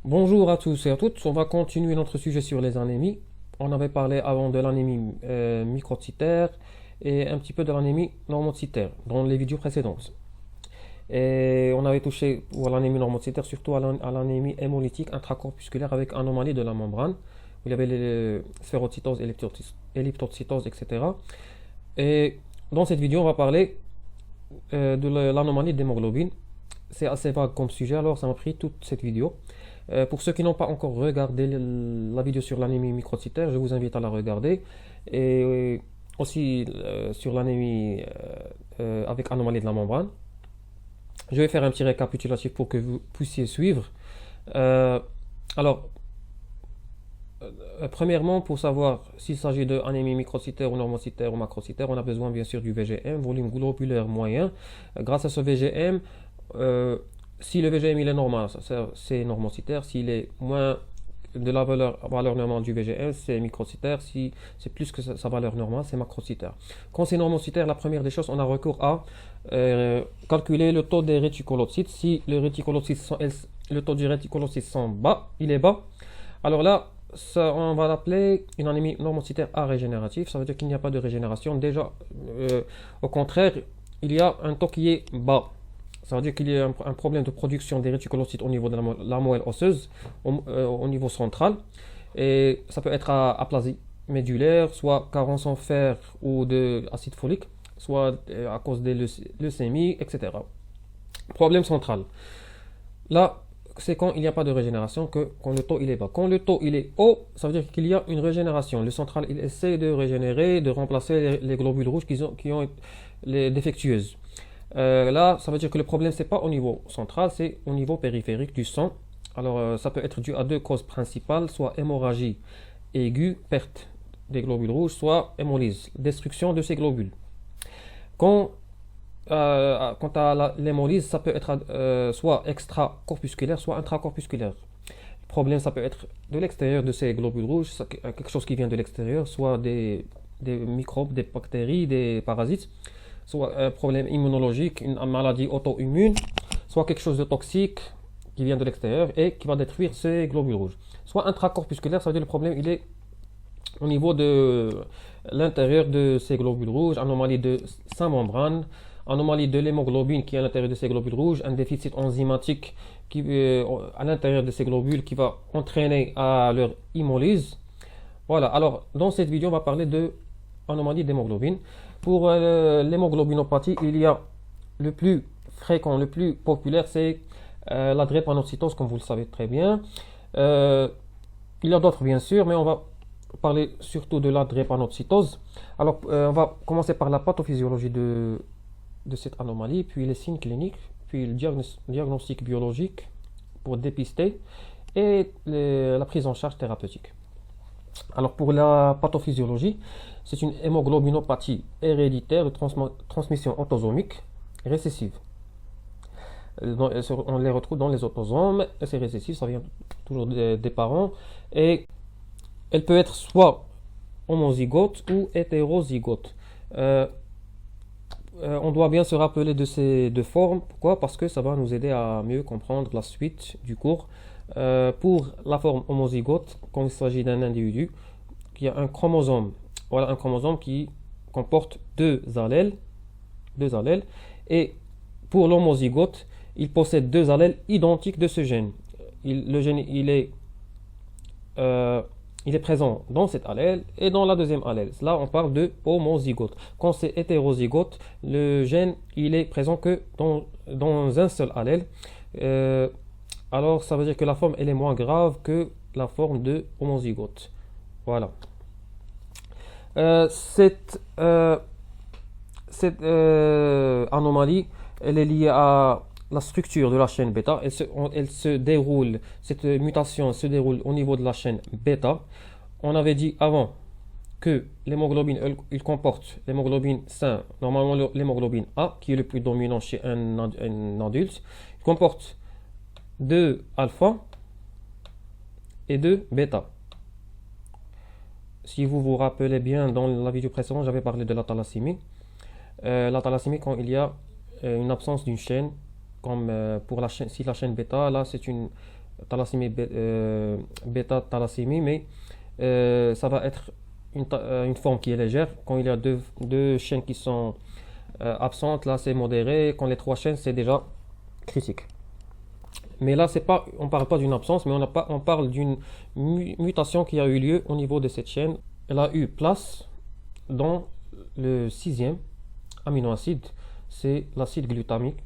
Bonjour à tous et à toutes, on va continuer notre sujet sur les anémies. On avait parlé avant de l'anémie microcytaire et un petit peu de l'anémie normocytaire dans les vidéos précédentes. Et on avait touché pour l'anémie normocytaire surtout à l'anémie hémolytique intracorpusculaire avec anomalie de la membrane, où il y avait les sphérocytose, elliptocytose, etc. Et dans cette vidéo, on va parler de l'anomalie d'hémoglobine. C'est assez vague comme sujet, alors ça m'a pris toute cette vidéo. Pour ceux qui n'ont pas encore regardé la vidéo sur l'anémie microcytaire, je vous invite à la regarder. Et aussi sur l'anémie avec anomalie de la membrane. Je vais faire un petit récapitulatif pour que vous puissiez suivre. Euh, alors, Premièrement, pour savoir s'il s'agit d'anémie microcytaire ou normocytaire ou macrocytaire, on a besoin bien sûr du VGM, volume globulaire moyen. Grâce à ce VGM, si le VGM il est normal, c'est normocytaire. S'il est moins de la valeur normale du VGM, c'est microcytaire. Si c'est plus que sa valeur normale, c'est macrocytaire. Quand c'est normocytaire, la première des choses, on a recours à calculer le taux des réticulocytes. Si le taux du réticulocyte il est bas, alors là, on va l'appeler une anémie normocytaire arégénérative. Ça veut dire qu'il n'y a pas de régénération. Déjà, au contraire, il y a un taux qui est bas. Ça veut dire qu'il y a un problème de production des réticulocytes au niveau de la moelle osseuse, au niveau central. Et ça peut être aplasie médulaire, soit carence en fer ou d'acide folique, soit à cause des leucémies, etc. Problème central. Là, c'est quand il n'y a pas de régénération quand le taux il est bas. Quand le taux il est haut, ça veut dire qu'il y a une régénération. Le central il essaie de régénérer, de remplacer les globules rouges qui ont les défectueuses. Là, ça veut dire que le problème c'est pas au niveau central, c'est au niveau périphérique du sang. Alors, ça peut être dû à deux causes principales, soit hémorragie aiguë, perte des globules rouges, soit hémolyse, destruction de ces globules. Quand Quant à l'hémolyse, ça peut être soit extracorpusculaire, soit intracorpusculaire. Le problème, ça peut être de l'extérieur de ces globules rouges, quelque chose qui vient de l'extérieur, soit des microbes, des bactéries, des parasites, soit un problème immunologique, une maladie auto-immune, soit quelque chose de toxique qui vient de l'extérieur et qui va détruire ces globules rouges. Soit intracorpusculaire, ça veut dire le problème, il est au niveau de l'intérieur de ces globules rouges, anomalie de sa membrane, anomalie de l'hémoglobine qui est à l'intérieur de ces globules rouges, un déficit enzymatique à l'intérieur de ces globules qui va entraîner à leur hémolyse. Voilà, alors dans cette vidéo, on va parler de anomalie d'hémoglobine. Pour l'hémoglobinopathie, il y a le plus fréquent, le plus populaire, c'est la drépanocytose, comme vous le savez très bien. Il y a d'autres bien sûr, mais on va parler surtout de la drépanocytose. Alors, on va commencer par la pathophysiologie de cette anomalie, puis les signes cliniques, puis le diagnostic biologique pour dépister et la prise en charge thérapeutique. Alors pour la pathophysiologie, c'est une hémoglobinopathie héréditaire de transmission autosomique récessive. On les retrouve dans les autosomes, et c'est récessif, ça vient toujours des parents, et elle peut être soit homozygote ou hétérozygote. On doit bien se rappeler de ces deux formes. Pourquoi? Parce que ça va nous aider à mieux comprendre la suite du cours. Pour la forme homozygote, quand il s'agit d'un individu qui a un chromosome, voilà un chromosome qui comporte deux allèles, et pour l'homozygote, il possède deux allèles identiques de ce gène. Le gène, il est présent dans cet allèle et dans la deuxième allèle. Là, on parle de homozygote. Quand c'est hétérozygote, le gène, il est présent que dans un seul allèle. Alors, ça veut dire que la forme, elle est moins grave que la forme de homozygote. Voilà. Cette anomalie, elle est liée à la structure de la chaîne bêta. Elle se déroule, cette mutation se déroule au niveau de la chaîne bêta. On avait dit avant que l'hémoglobine, il comporte l'hémoglobine sain, normalement l'hémoglobine A, qui est le plus dominant chez un adulte, il comporte 2 alpha et 2 bêta. Si vous vous rappelez bien, dans la vidéo précédente, j'avais parlé de la thalassémie. La thalassémie, quand il y a une absence d'une chaîne, comme pour si la chaîne bêta, là c'est bêta-thalassémie, mais ça va être une forme qui est légère. Quand il y a deux chaînes qui sont absentes, là c'est modéré. Quand les trois chaînes, c'est déjà critique. Mais là, on ne parle pas d'une absence, mais on parle d'une mutation qui a eu lieu au niveau de cette chaîne. Elle a eu place dans le sixième aminoacide, c'est l'acide glutamique,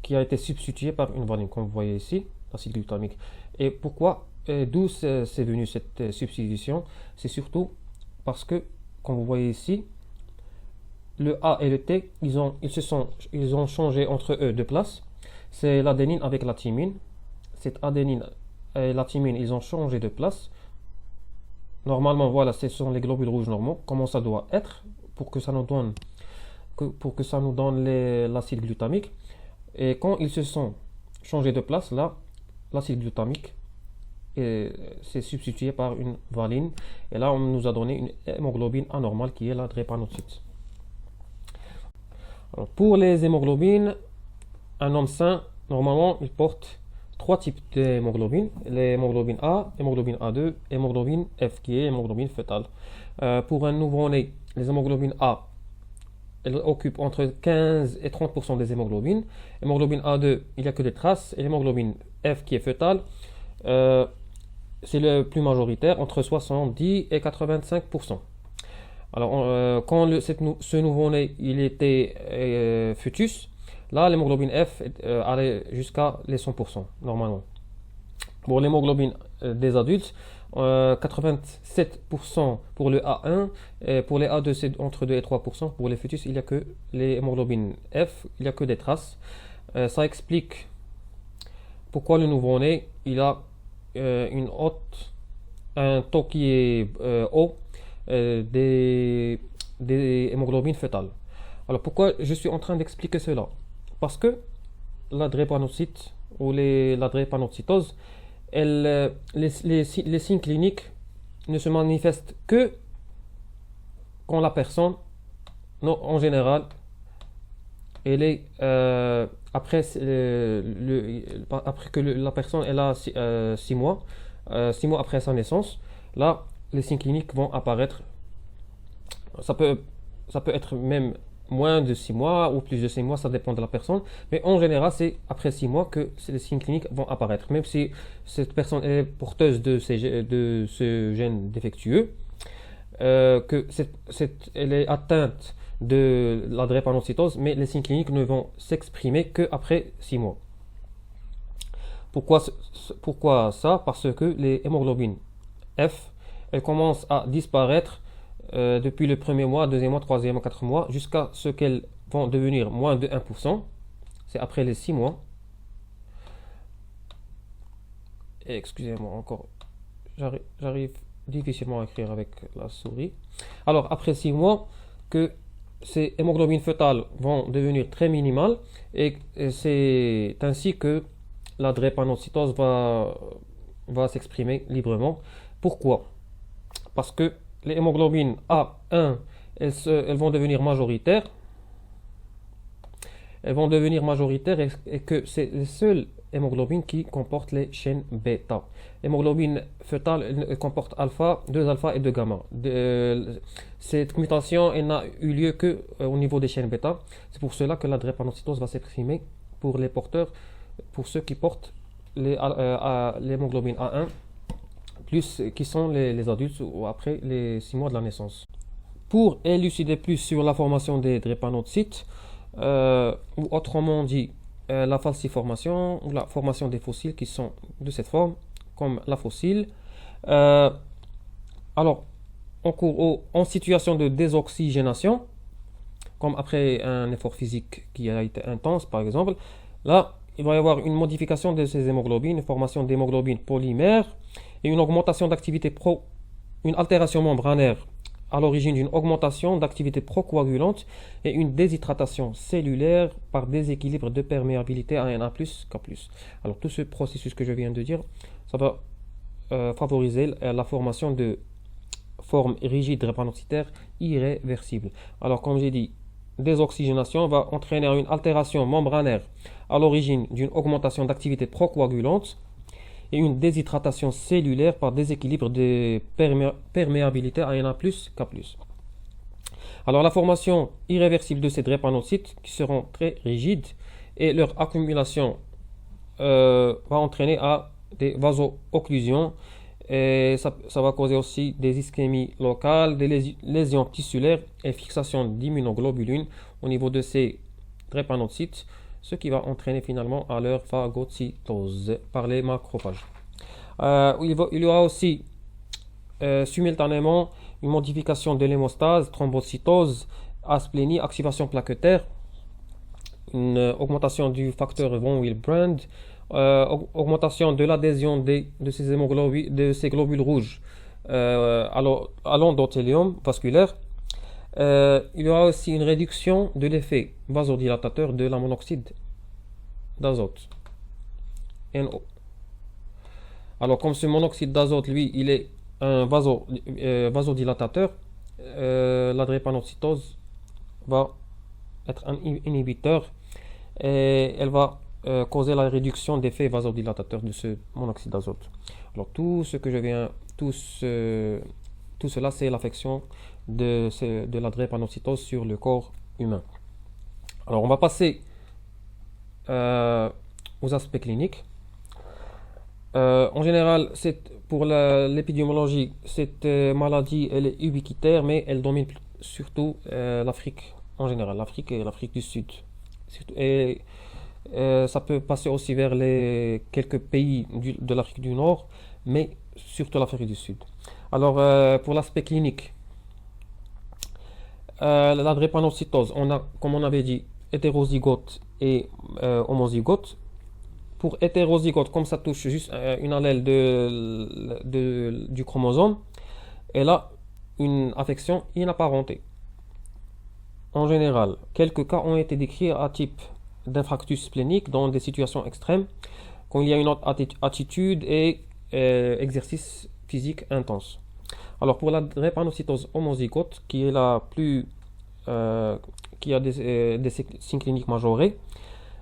qui a été substitué par une valine, comme vous voyez ici, l'acide glutamique. Et pourquoi, d'où c'est venu cette substitution? C'est surtout parce que, comme vous voyez ici, le A et le T, ils ont changé entre eux de place. C'est l'adénine avec la thymine. Cette adénine et la thymine, ils ont changé de place. Normalement, voilà, ce sont les globules rouges normaux. Comment ça doit être pour que ça nous donne, l'acide glutamique. Et quand ils se sont changés de place, là, l'acide glutamique s'est substitué par une valine. Et là, on nous a donné une hémoglobine anormale qui est la drépanocyte. Alors, pour les hémoglobines, un homme sain, normalement, il porte trois types d'hémoglobine. L'hémoglobine A, hémoglobine A2, hémoglobine F, qui est hémoglobine fœtale. Pour un nouveau-né, les hémoglobines A, elles occupent entre 15 et 30% des hémoglobines. Hémoglobine A2, il n'y a que des traces. Et l'hémoglobine F, qui est fœtale, c'est le plus majoritaire, entre 70 et 85%. Alors, quand ce nouveau-né, il était fœtus, là, l'hémoglobine F allait jusqu'à les 100%, normalement. Pour l'hémoglobine des adultes, 87% pour le A1, et pour les A2, c'est entre 2 et 3%. Pour les fœtus, il n'y a que les hémoglobines F, il n'y a que des traces. Ça explique pourquoi le nouveau-né, il a un taux qui est haut des hémoglobines fœtales. Alors, pourquoi je suis en train d'expliquer cela? Parce que la drépanocyte ou la drépanocytose, les signes cliniques ne se manifestent que quand la personne, non, en général, elle est après que la personne elle a 6 mois, 6 mois après sa naissance, là, les signes cliniques vont apparaître. Ça peut être même moins de 6 mois ou plus de 6 mois, ça dépend de la personne. Mais en général, c'est après 6 mois que les signes cliniques vont apparaître. Même si cette personne est porteuse de ce gène défectueux, elle est atteinte de la drépanocytose, mais les signes cliniques ne vont s'exprimer qu'après 6 mois. Pourquoi ça? Parce que les hémoglobines F, elles commencent à disparaître depuis le premier mois, deuxième mois, troisième mois, 4 mois, jusqu'à ce qu'elles vont devenir moins de 1%. C'est après les 6 mois. Et excusez-moi encore, j'arrive difficilement à écrire avec la souris. Alors, après 6 mois, que ces hémoglobines fœtales vont devenir très minimales et c'est ainsi que la drépanocytose va s'exprimer librement. Pourquoi? Parce que les hémoglobines A1, elles vont devenir majoritaires. Elles vont devenir majoritaires et que c'est les seules hémoglobines qui comportent les chaînes bêta. L'hémoglobine fœtale elle comporte alpha, 2 alpha et 2 gamma. Cette mutation n'a eu lieu que au niveau des chaînes bêta. C'est pour cela que la drépanocytose va s'exprimer pour les porteurs, pour ceux qui portent l'hémoglobine A1, plus qui sont les adultes ou après les 6 mois de la naissance. Pour élucider plus sur la formation des drépanocytes, ou autrement dit la falciformation ou la formation des fossiles qui sont de cette forme, comme la fossile. Alors, en situation de désoxygénation, comme après un effort physique qui a été intense par exemple, là, il va y avoir une modification de ces hémoglobines, une formation d'hémoglobines polymères et une augmentation d'activité une altération membranaire à l'origine d'une augmentation d'activité procoagulante et une déshydratation cellulaire par déséquilibre de perméabilité à Na+, K+. Alors tout ce processus que je viens de dire, ça va favoriser la formation de formes rigides drépanocytaires irréversibles. Alors comme j'ai dit, désoxygénation va entraîner une altération membranaire à l'origine d'une augmentation d'activité procoagulante et une déshydratation cellulaire par déséquilibre de perméabilité à Na+, K+. Alors la formation irréversible de ces drépanocytes qui seront très rigides et leur accumulation va entraîner à des vaso-occlusions et ça va causer aussi des ischémies locales, des lésions tissulaires et fixation d'immunoglobulines au niveau de ces drépanocytes, ce qui va entraîner finalement à leur phagocytose par les macrophages. Il y aura aussi simultanément une modification de l'hémostase, thrombocytose, asplénie, activation plaquettaire, une augmentation du facteur von Willebrand, augmentation de l'adhésion de ces globules rouges à l'endothélium vasculaire. Il y aura aussi une réduction de l'effet vasodilatateur de la monoxyde d'azote, NO. Alors comme ce monoxyde d'azote, lui, il est un vasodilatateur, la drépanocytose va être un inhibiteur et elle va causer la réduction d'effet vasodilatateur de ce monoxyde d'azote. Alors tout cela, c'est l'affection de la drépanocytose sur le corps humain. Alors on va passer aux aspects cliniques. En général, pour l'épidémiologie, cette maladie elle est ubiquitaire, mais elle domine surtout l'Afrique en général, l'Afrique et l'Afrique du Sud. Et ça peut passer aussi vers quelques pays de l'Afrique du Nord, mais surtout l'Afrique du Sud. Alors pour l'aspect clinique, la drépanocytose, comme on avait dit, hétérozygote et homozygote. Pour hétérozygote, comme ça touche juste une allèle du chromosome, elle a une affection inapparentée. En général, quelques cas ont été décrits à type d'infarctus splénique dans des situations extrêmes, quand il y a une autre attitude et exercice physique intense. Alors pour la drépanocytose homozygote, qui est qui a des signes cliniques majorés,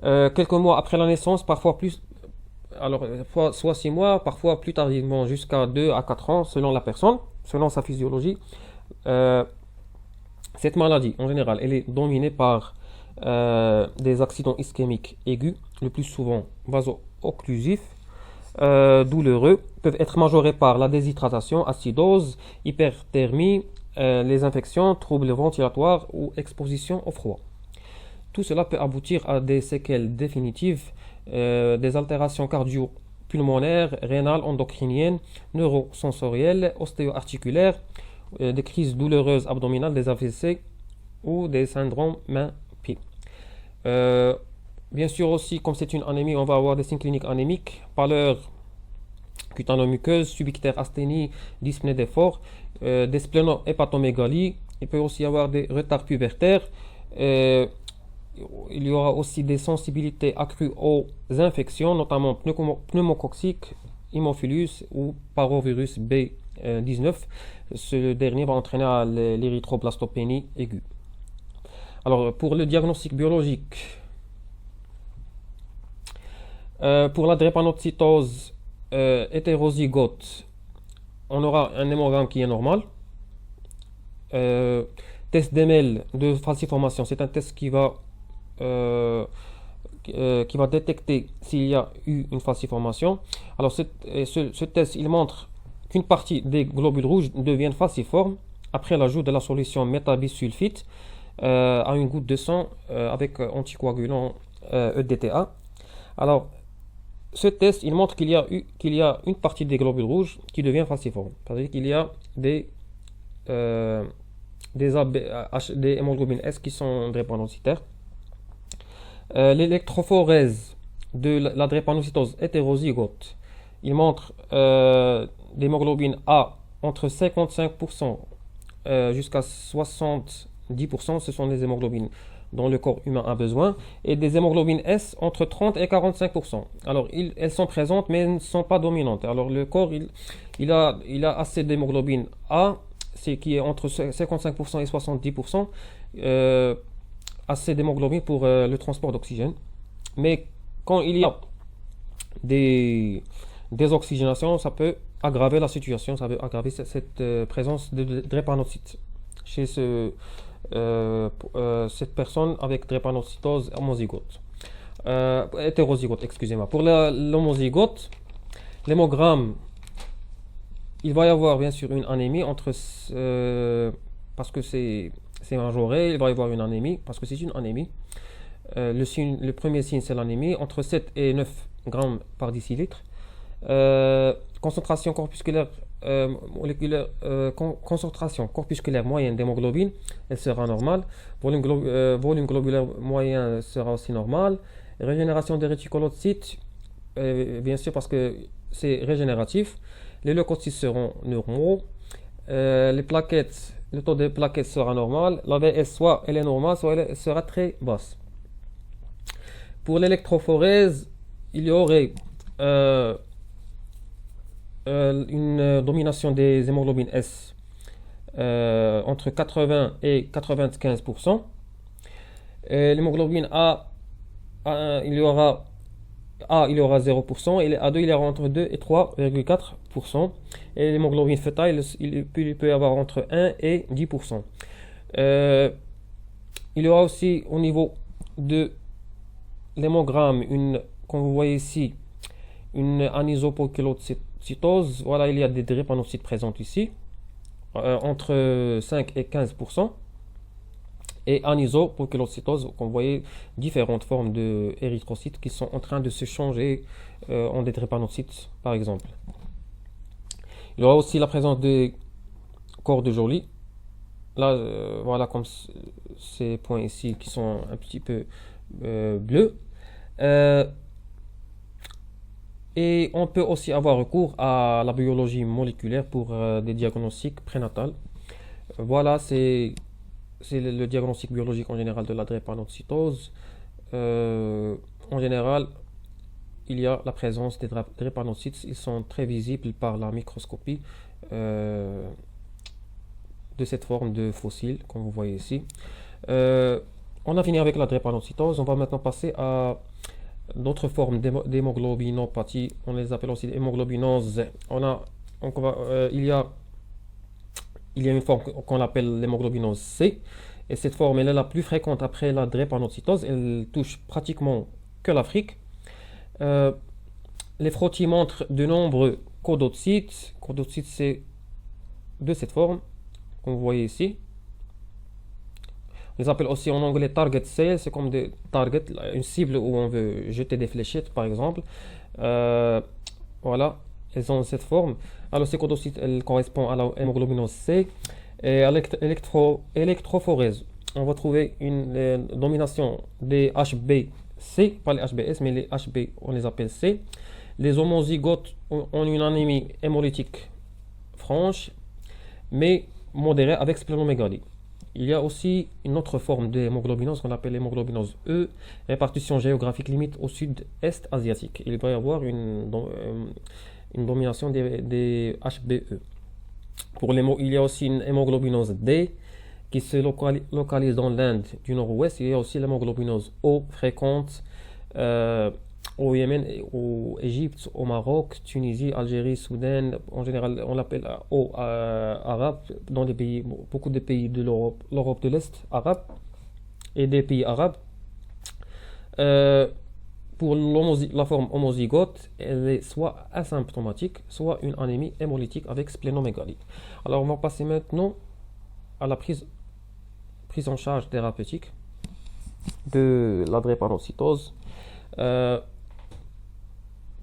quelques mois après la naissance, parfois soit 6 mois, parfois plus tardivement, jusqu'à 2 à 4 ans, selon la personne, selon sa physiologie. Cette maladie, en général, elle est dominée par des accidents ischémiques aigus, le plus souvent vaso-occlusifs, douloureux, peuvent être majorés par la déshydratation, acidose, hyperthermie, les infections, troubles ventilatoires ou exposition au froid. Tout cela peut aboutir à des séquelles définitives, des altérations cardio-pulmonaires, rénales, endocriniennes, neurosensorielles, ostéo-articulaires, des crises douloureuses abdominales, des AVC ou des syndromes mains-pieds. Bien sûr aussi, comme c'est une anémie, on va avoir des signes cliniques anémiques, pâleur cutano-muqueuse, subictaire asthénie, dyspnée d'effort, des spléno-hépatomégalie. Il peut aussi y avoir des retards pubertaires. Il y aura aussi des sensibilités accrues aux infections, notamment pneumococcique, hémophilus ou parovirus B19. Ce dernier va entraîner à l'érythroblastopénie aiguë. Alors, pour le diagnostic biologique, pour la drépanocytose hétérozygote, on aura un hémogramme qui est normal. Test d'Emel de falsiformation, c'est un test qui va détecter s'il y a eu une falsiformation. Alors ce test, il montre qu'une partie des globules rouges deviennent falciformes après l'ajout de la solution métabisulfite à une goutte de sang avec anticoagulant EDTA. Alors ce test, il montre qu'il y a une partie des globules rouges qui devient falciforme. C'est-à-dire qu'il y a des hémoglobines S qui sont drépanocytaires. L'électrophorèse de la drépanocytose hétérozygote, il montre d'hémoglobine A entre 55% jusqu'à 70%, ce sont les hémoglobines dont le corps humain a besoin, et des hémoglobines S entre 30 et 45%. Alors elles sont présentes mais elles ne sont pas dominantes. Alors le corps il a assez d'hémoglobine A, qui est entre 55% et 70%, assez d'hémoglobine pour le transport d'oxygène. Mais quand il y a des désoxygénation, ça peut aggraver la situation, ça peut aggraver cette présence de drépanocytes chez cette personne avec drépanocytose homozygote. Hétérozygote, excusez-moi. Pour l'homozygote, l'hémogramme, il va y avoir bien sûr une anémie parce que c'est majoré, il va y avoir une anémie parce que c'est une anémie. Le premier signe, c'est l'anémie, entre 7 et 9 grammes par décilitre. Concentration corpusculaire moléculaire, concentration corpusculaire moyenne d'hémoglobine, elle sera normale. Volume globulaire moyen sera aussi normal. Régénération des réticulocytes, bien sûr parce que c'est régénératif. Les leucocytes seront normaux. Les plaquettes, le taux de plaquettes sera normal. La VS, soit elle est normale, soit elle sera très basse. Pour l'électrophorèse, il y aurait une domination des hémoglobines S entre 80 et 95%. L'hémoglobine il y aura 0%, et A2 il y aura entre 2 et 3,4%, et l'hémoglobine fœtale il peut y avoir entre 1 et 10%. Il y aura aussi au niveau de l'hémogramme, comme vous voyez ici, une anisopokylocytose. Voilà, il y a des drépanocytes présents ici, entre 5 et 15%. Et anisopokylocytose, comme vous voyez, différentes formes de érythrocytes qui sont en train de se changer en des drépanocytes, par exemple. Il y aura aussi la présence des corps de Joly. Là, voilà, comme ces points ici qui sont un petit peu bleus. Et on peut aussi avoir recours à la biologie moléculaire pour des diagnostics prénatals. Voilà, c'est le diagnostic biologique en général de la drépanocytose. En général, il y a la présence des drépanocytes. Ils sont très visibles par la microscopie de cette forme de fossile, comme vous voyez ici. On a fini avec la drépanocytose. On va maintenant passer à d'autres formes d'hémoglobinopathie. On les appelle aussi hémoglobinose. Il y a une forme qu'on appelle l'hémoglobinose C, et cette forme elle est la plus fréquente après la drépanocytose. Elle touche pratiquement que l'Afrique. Les frottis montrent de nombreux codocytes. Codocytes, c'est de cette forme, comme vous voyez ici. On les appelle aussi en anglais target cells, c'est comme des targets, une cible où on veut jeter des fléchettes, par exemple. Voilà, elles ont cette forme. Alors ces codocytes, elles correspondent à la hémoglobinose C. Et à l'électrophorèse, on va trouver une domination des HbC, pas les HbS, mais les Hb, on les appelle C. Les homozygotes ont une anémie hémolytique franche, mais modérée avec splénomégalie. Il y a aussi une autre forme d'hémoglobinose qu'on appelle l'hémoglobinose E, répartition géographique limite au sud-est asiatique. Il va y avoir une domination des HbE. Il y a aussi une hémoglobinose D qui se localise dans l'Inde du Nord-Ouest. Il y a aussi l'hémoglobinose O fréquente au Yémen, au Égypte, au Maroc, Tunisie, Algérie, Soudan. En général, on l'appelle O arabe dans les pays, beaucoup de pays de l'Europe de l'Est arabe et des pays arabes. Pour la forme homozygote, elle est soit asymptomatique, soit une anémie hémolytique avec splénomégalie. Alors, on va passer maintenant à la prise en charge thérapeutique de la drépanocytose.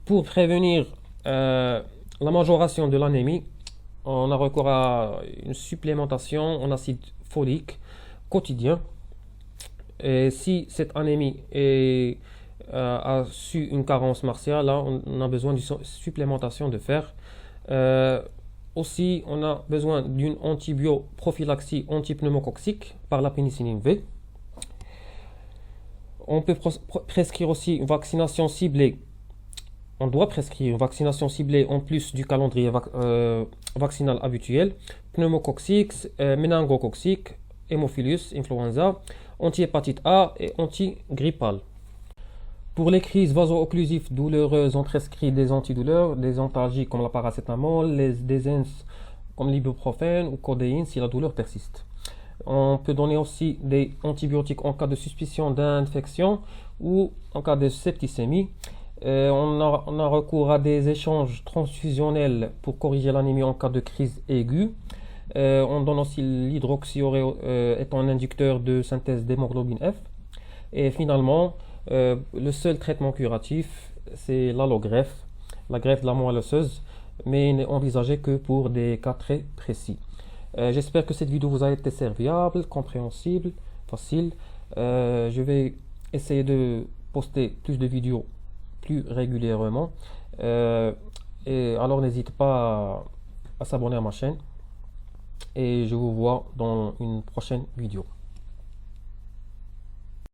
Pour prévenir la majoration de l'anémie, on a recours à une supplémentation en acide folique quotidien. Et si cette anémie a su une carence martiale, là on a besoin d'une supplémentation de fer. Aussi, on a besoin d'une antibioprophylaxie antipneumococcique par la pénicilline V. On peut prescrire aussi une vaccination ciblée. On doit prescrire une vaccination ciblée en plus du calendrier vaccinal habituel. Pneumococcique, méningococcique, hémophilus, influenza, anti-hépatite A et anti-grippal. Pour les crises vaso-occlusives douloureuses, on prescrit des antidouleurs, des antalgiques comme la paracétamol, des ENS comme l'ibuprofène ou codéine si la douleur persiste. On peut donner aussi des antibiotiques en cas de suspicion d'infection ou en cas de septicémie. On a recours à des échanges transfusionnels pour corriger l'anémie en cas de crise aiguë. On donne aussi l'hydroxyurée étant un inducteur de synthèse d'hémoglobine F. Et finalement, le seul traitement curatif, c'est l'allogreffe, la greffe de la moelle osseuse, mais n'est envisagé que pour des cas très précis. J'espère que cette vidéo vous a été serviable, compréhensible, facile. Je vais essayer de poster plus de vidéos plus régulièrement. Et alors n'hésite pas à s'abonner à ma chaîne. Et je vous vois dans une prochaine vidéo.